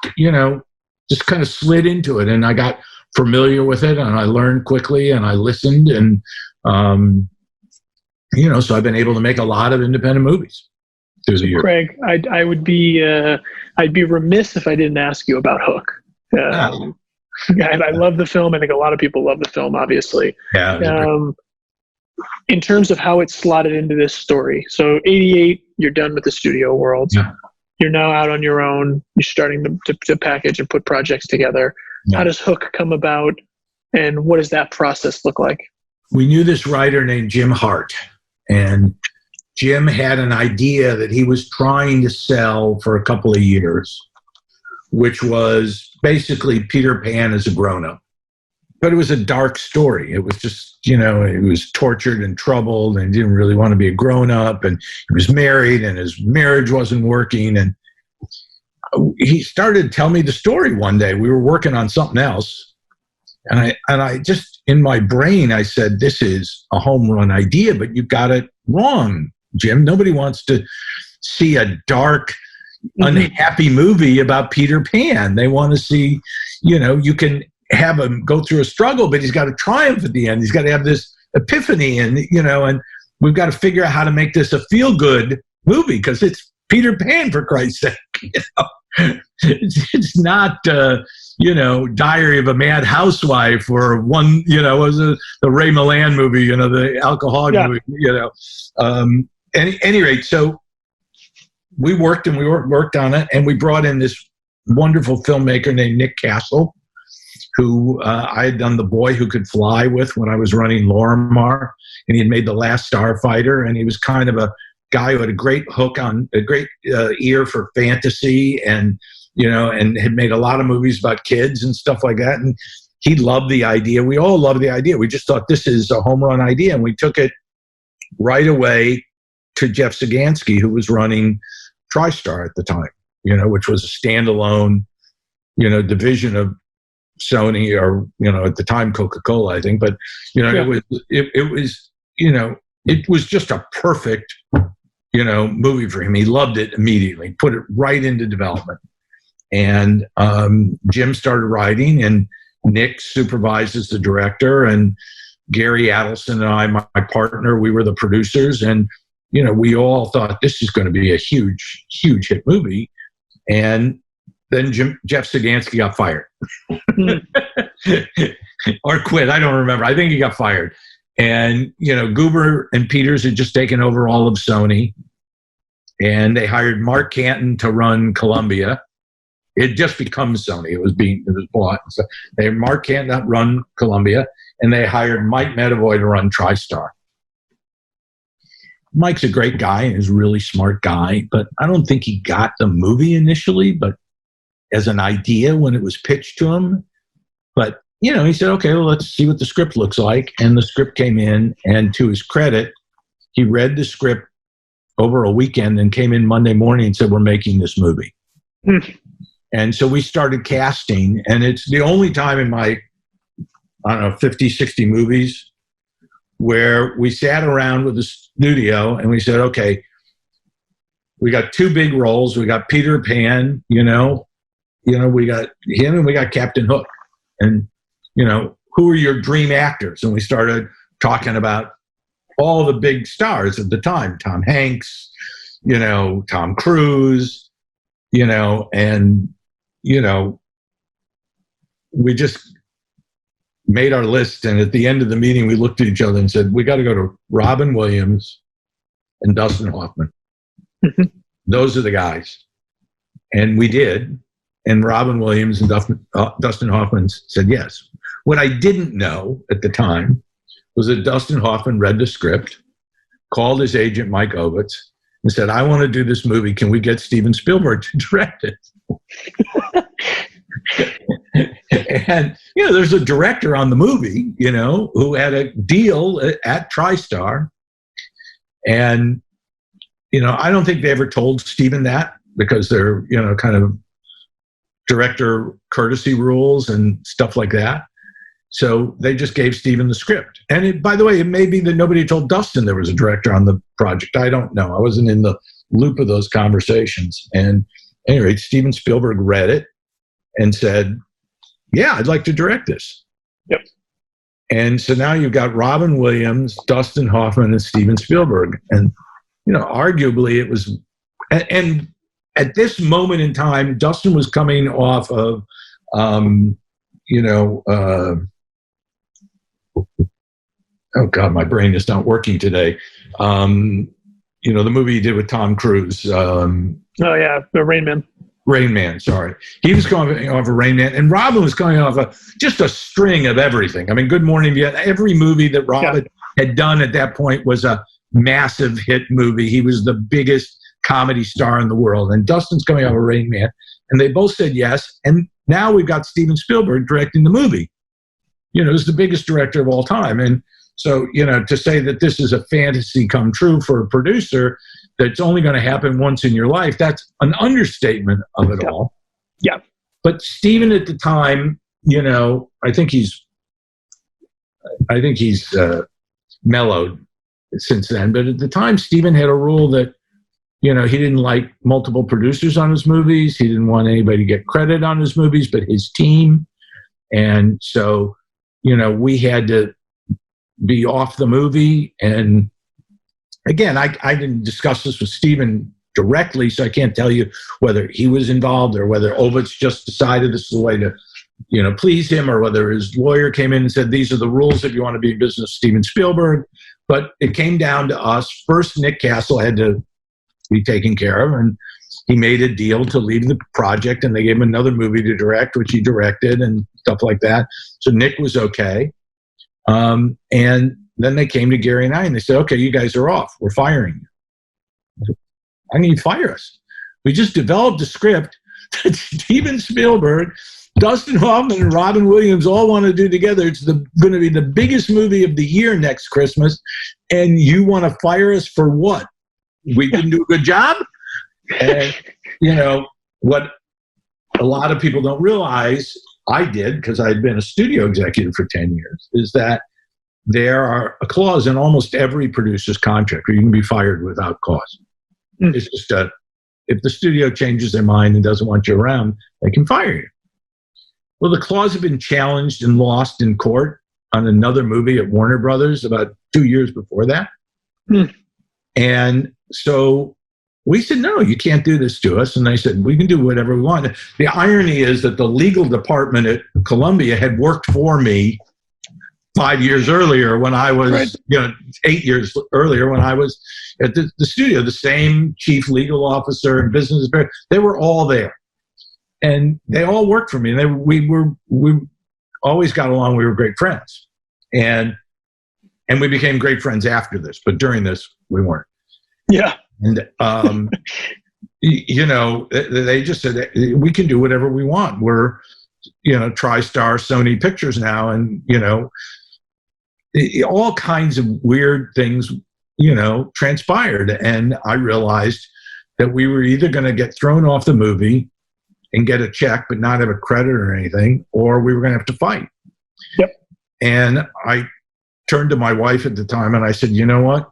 just kind of slid into it, and I got familiar with it, and I learned quickly, and I listened, and so I've been able to make a lot of independent movies through the years. Craig, I would be I'd be remiss if I didn't ask you about Hook. I love the film. I think a lot of people love the film, obviously. In terms of how it's slotted into this story. So 88, you're done with the studio world. Yeah. You're now out on your own. You're starting to package and put projects together. Yeah. How does Hook come about, and what does that process look like? We knew this writer named Jim Hart, and Jim had an idea that he was trying to sell for a couple of years, which was basically Peter Pan as a grown-up. But it was a dark story. It was just, he was tortured and troubled and didn't really want to be a grown-up, and he was married and his marriage wasn't working. And he started to tell me the story one day. We were working on something else. And I just, in my brain, I said, this is a home run idea, but you got it wrong, Jim. Nobody wants to see a dark, unhappy movie about Peter Pan. They want to see, you can have him go through a struggle, but he's got to triumph at the end. He's got to have this epiphany, and we've got to figure out how to make this a feel-good movie because it's Peter Pan, for Christ's sake. It's not, Diary of a Mad Housewife or was the Ray Milland movie, the alcoholic movie, At any rate, so we worked on it, and we brought in this wonderful filmmaker named Nick Castle, who I had done The Boy Who Could Fly with when I was running Lorimar, and he had made The Last Starfighter, and he was kind of a guy who had a great ear for fantasy, and and had made a lot of movies about kids and stuff like that. And he loved the idea. We all loved the idea. We just thought this is a home run idea, and we took it right away to Jeff Sagansky, who was running TriStar at the time, which was a standalone, division of Sony, or at the time Coca-Cola, I think. But it was just a perfect movie for him. He loved it immediately, put it right into development. And Jim started writing, and Nick supervises the director, and Gary Adelson and I, my partner, we were the producers, and we all thought this is going to be a huge, huge hit movie. And then Jeff Sagansky got fired. Or quit. I don't remember. I think he got fired. And, Goober and Peters had just taken over all of Sony. And they hired Mark Canton to run Columbia. It had just become Sony. It was bought. So they had Mark Canton to run Columbia. And they hired Mike Medavoy to run TriStar. Mike's a great guy and is a really smart guy, but I don't think he got the movie initially, but as an idea when it was pitched to him. But, he said, okay, well, let's see what the script looks like. And the script came in, and to his credit, he read the script over a weekend and came in Monday morning and said, we're making this movie. And so we started casting, and it's the only time in my, 50, 60 movies where we sat around with the studio and we said, okay, we got two big roles. We got Peter Pan, we got him, and we got Captain Hook. And, who are your dream actors? And we started talking about all the big stars at the time, Tom Hanks, Tom Cruise, and, we just made our list. And at the end of the meeting, we looked at each other and said, we got to go to Robin Williams and Dustin Hoffman. Those are the guys. And we did. And Robin Williams and Dustin Hoffman said yes. What I didn't know at the time was that Dustin Hoffman read the script, called his agent, Mike Ovitz, and said, I want to do this movie. Can we get Steven Spielberg to direct it? And, there's a director on the movie, who had a deal at TriStar. And, I don't think they ever told Steven that because they're, kind of director courtesy rules and stuff like that. So they just gave Steven the script. And by the way, it may be that nobody told Dustin there was a director on the project. I don't know. I wasn't in the loop of those conversations. And anyway, Steven Spielberg read it and said, yeah, I'd like to direct this. Yep. And so now you've got Robin Williams, Dustin Hoffman, and Steven Spielberg. And, arguably it was, and at this moment in time, Dustin was coming off of, oh God, my brain is not working today. The movie he did with Tom Cruise. Oh yeah, the Rain Man. Rain Man, sorry. He was coming off of Rain Man, and Robin was coming off of just a string of everything. I mean, Good Morning Vietnam. Every movie that Robin had done at that point was a massive hit movie. He was the biggest comedy star in the world. And Dustin's coming off of Rain Man, and they both said yes. And now we've got Steven Spielberg directing the movie. He's the biggest director of all time. And so, to say that this is a fantasy come true for a producer that's only going to happen once in your life, that's an understatement of it all. Yeah. But Steven at the time, I think he's I think he's mellowed since then. But at the time, Steven had a rule that, he didn't like multiple producers on his movies. He didn't want anybody to get credit on his movies, but his team. And so, we had to be off the movie. And again, I didn't discuss this with Steven directly, so I can't tell you whether he was involved or whether Ovitz just decided this is the way to, please him, or whether his lawyer came in and said, these are the rules if you want to be in business with Steven Spielberg. But it came down to us. First, Nick Castle had to be taken care of, and he made a deal to leave the project, and they gave him another movie to direct, which he directed and stuff like that. So Nick was okay. And then they came to Gary and I, and they said, okay, you guys are off. We're firing you. I need to fire us. We just developed a script that Steven Spielberg, Dustin Hoffman, and Robin Williams all want to do together. It's going to be the biggest movie of the year next Christmas, and you want to fire us for what? We didn't do a good job? And, what a lot of people don't realize, I did, because I had been a studio executive for 10 years, is that there are a clause in almost every producer's contract where you can be fired without cause. It's just if the studio changes their mind and doesn't want you around, they can fire you. Well, the clause had been challenged and lost in court on another movie at Warner Brothers about 2 years before that. And so we said, no, you can't do this to us. And they said, we can do whatever we want. The irony is that the legal department at Columbia had worked for me 5 years earlier when I was, 8 years earlier when I was at the studio. The same chief legal officer and business affairs, they were all there. And they all worked for me. And we always got along. We were great friends. And we became great friends after this. But during this, we weren't. Yeah. And, they just said, we can do whatever we want. We're, TriStar Sony Pictures now. And, all kinds of weird things, transpired. And I realized that we were either going to get thrown off the movie and get a check but not have a credit or anything, or we were going to have to fight. Yep. And I turned to my wife at the time and I said, you know what?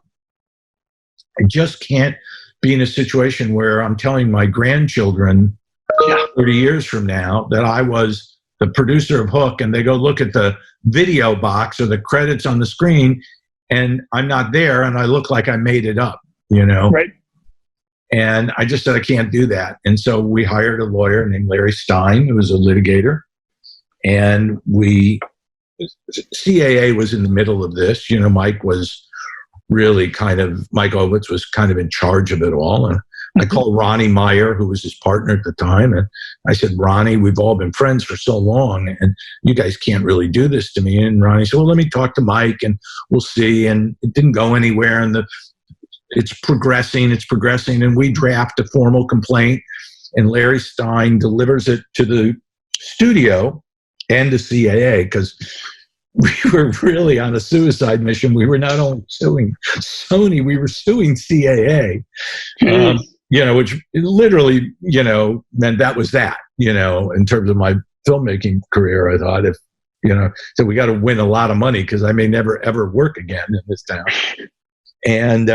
I just can't be in a situation where I'm telling my grandchildren 30 years from now that I was the producer of Hook, and they go look at the video box or the credits on the screen and I'm not there and I look like I made it up, Right. And I just said, I can't do that. And so we hired a lawyer named Larry Stein, who was a litigator. And CAA was in the middle of this. Mike was really Mike Ovitz was kind of in charge of it all. And I called Ronnie Meyer, who was his partner at the time. And I said, Ronnie, we've all been friends for so long, and you guys can't really do this to me. And Ronnie said, well, let me talk to Mike and we'll see. And it didn't go anywhere. And it's progressing. And we draft a formal complaint, and Larry Stein delivers it to the studio and to CAA, because we were really on a suicide mission. We were not only suing Sony, we were suing CAA, which literally, meant that was that, in terms of my filmmaking career. I thought so we got to win a lot of money because I may never, ever work again in this town. And,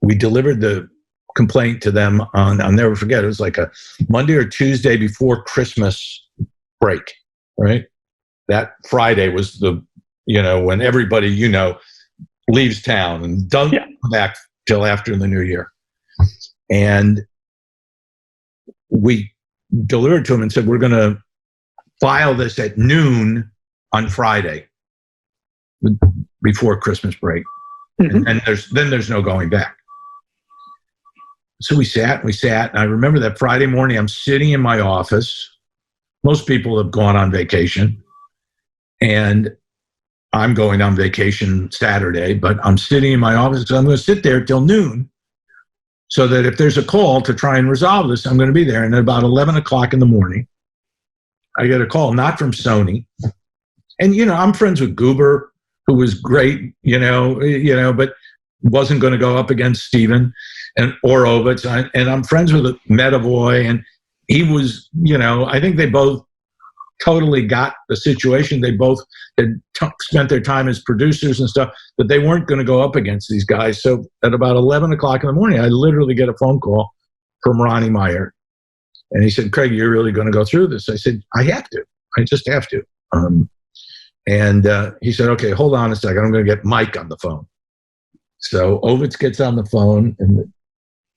we delivered the complaint to them on, I'll never forget, it was like a Monday or Tuesday before Christmas break, right? That Friday was when everybody, leaves town and doesn't come back till after the new year. And we delivered to them and said, we're going to file this at noon on Friday before Christmas break. Mm-hmm. And then there's no going back. So we sat, and I remember that Friday morning, I'm sitting in my office. Most people have gone on vacation, and I'm going on vacation Saturday, but I'm sitting in my office because I'm going to sit there till noon so that if there's a call to try and resolve this, I'm going to be there. And at about 11 o'clock in the morning, I get a call, not from Sony. And, I'm friends with Goober, who was great, but wasn't going to go up against Steven or Ovitz. And I'm friends with Medavoy, and he was, I think they both totally got the situation. They both had spent their time as producers and stuff, that they weren't going to go up against these guys. So at about 11 o'clock in the morning, I literally get a phone call from Ronnie Meyer. And he said, Craig, you're really going to go through this? I said, I have to. I just have to. He said, okay, hold on a second. I'm going to get Mike on the phone. So Ovitz gets on the phone, and the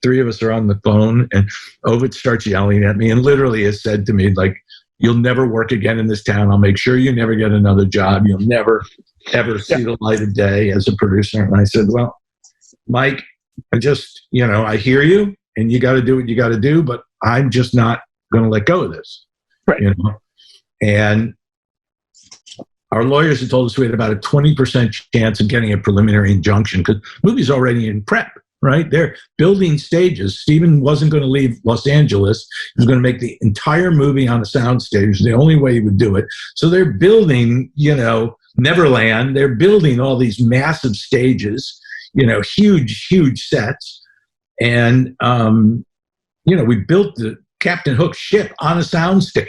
three of us are on the phone, and Ovitz starts yelling at me and literally has said to me, like, you'll never work again in this town. I'll make sure you never get another job. You'll never, ever see the light of day as a producer. And I said, well, Mike, I just, I hear you, and you got to do what you got to do, but I'm just not going to let go of this. Right. And our lawyers had told us we had about a 20% chance of getting a preliminary injunction because the movie's already in prep, right? They're building stages. Steven wasn't going to leave Los Angeles. He was going to make the entire movie on a sound stage. The only way he would do it. So they're building, Neverland. They're building all these massive stages, huge, huge sets. And, we built the Captain Hook ship on a soundstage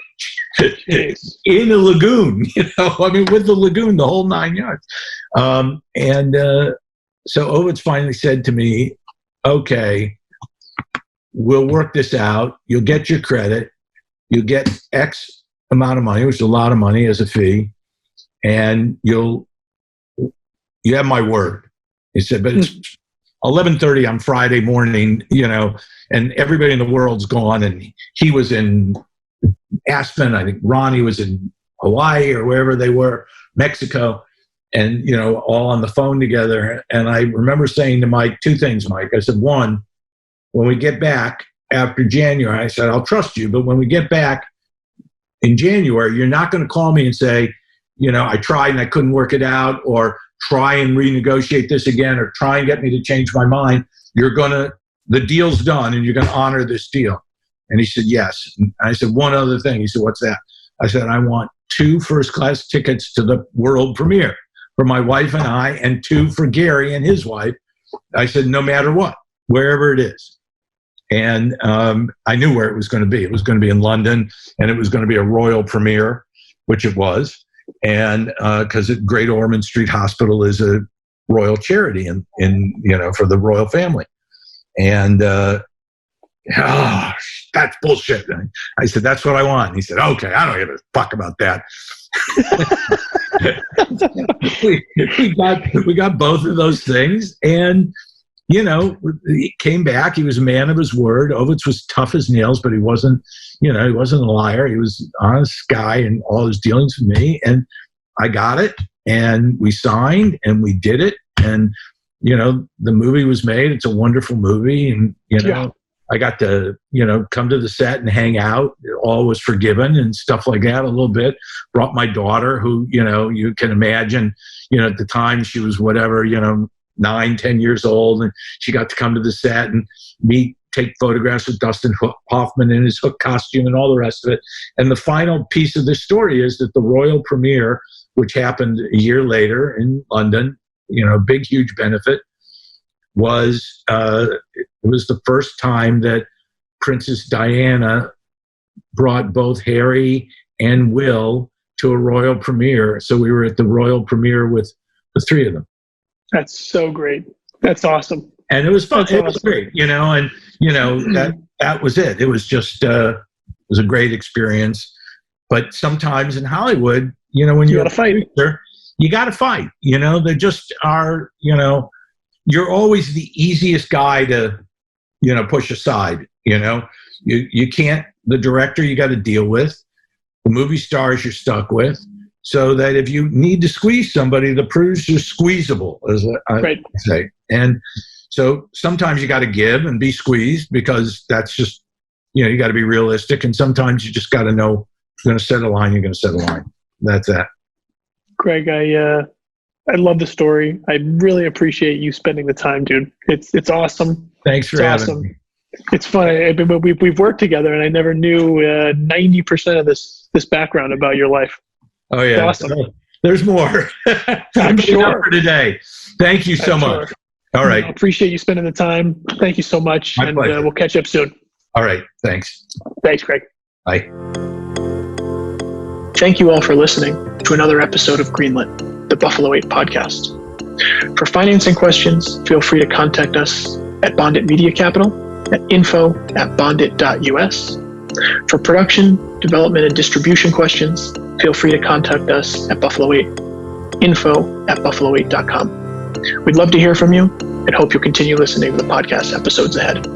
in a lagoon, with the lagoon, the whole 9 yards. So Ovitz finally said to me, okay, we'll work this out. You'll get your credit. You'll get X amount of money, which is a lot of money as a fee. And you have my word. He said, but it's 11:30 on Friday morning, and everybody in the world's gone. And he was in Aspen. I think Ronnie was in Hawaii or wherever they were, Mexico, and, all on the phone together. And I remember saying to Mike, two things, Mike. I said, one, when we get back after January, I said, I'll trust you. But when we get back in January, you're not going to call me and say, I tried and I couldn't work it out, or try and renegotiate this again, or try and get me to change my mind. The deal's done and you're going to honor this deal. And he said, yes. And I said, one other thing. He said, what's that? I said, I want 2 first-class tickets to the world premiere for my wife and I, and 2 for Gary and his wife. I said, no matter what, wherever it is. And I knew where it was going to be. It was going to be in London, and it was going to be a royal premiere, which it was. And because Great Ormond Street Hospital is a royal charity in for the royal family. And that's bullshit. I said, that's what I want. And he said, okay, I don't give a fuck about that. we got both of those things. And, he came back. He was a man of his word. Ovitz was tough as nails, but he wasn't a liar. He was an honest guy in all his dealings with me. And I got it. And we signed and we did it. And, the movie was made. It's a wonderful movie. And, I got to, come to the set and hang out. All was forgiven and stuff like that a little bit. Brought my daughter, who, you can imagine, at the time she was whatever, 9, 10 years old. And she got to come to the set and take photographs with Dustin Hoffman in his Hook costume and all the rest of it. And the final piece of the story is that the royal premiere, which happened a year later in London, big, huge benefit, was it was the first time that Princess Diana brought both Harry and Will to a royal premiere. So we were at the royal premiere with the 3 of them. That's so great. That's awesome. And it was fun. That's it was great, and that was it. It was just it was a great experience. But sometimes in Hollywood, when you're a producer, you got to fight. There just are, you're always the easiest guy to, push aside. You can't. The director you got to deal with, the movie stars you're stuck with. So that if you need to squeeze somebody, the producer's squeezable, as I say. And so sometimes you got to give and be squeezed, because that's just, you got to be realistic. And sometimes you just got to know, if you're going to set a line, you're going to set a line. That's that. Greg, I love the story. I really appreciate you spending the time, dude. It's awesome. Thanks for having me. It's fun. We've worked together, and I never knew 90% of this background about your life. Oh, yeah. It's awesome. There's more. I'm sure. For today. Thank you so much. Sure. All right. I appreciate you spending the time. Thank you so much. My pleasure. We'll catch up soon. All right. Thanks. Thanks, Greg. Bye. Thank you all for listening to another episode of Greenlit, the Buffalo 8 podcast. For financing questions, feel free to contact us at Bondit Media Capital at info@bondit.us. For production, development, and distribution questions, feel free to contact us at Buffalo 8, info@buffalo8.com. We'd love to hear from you and hope you'll continue listening to the podcast episodes ahead.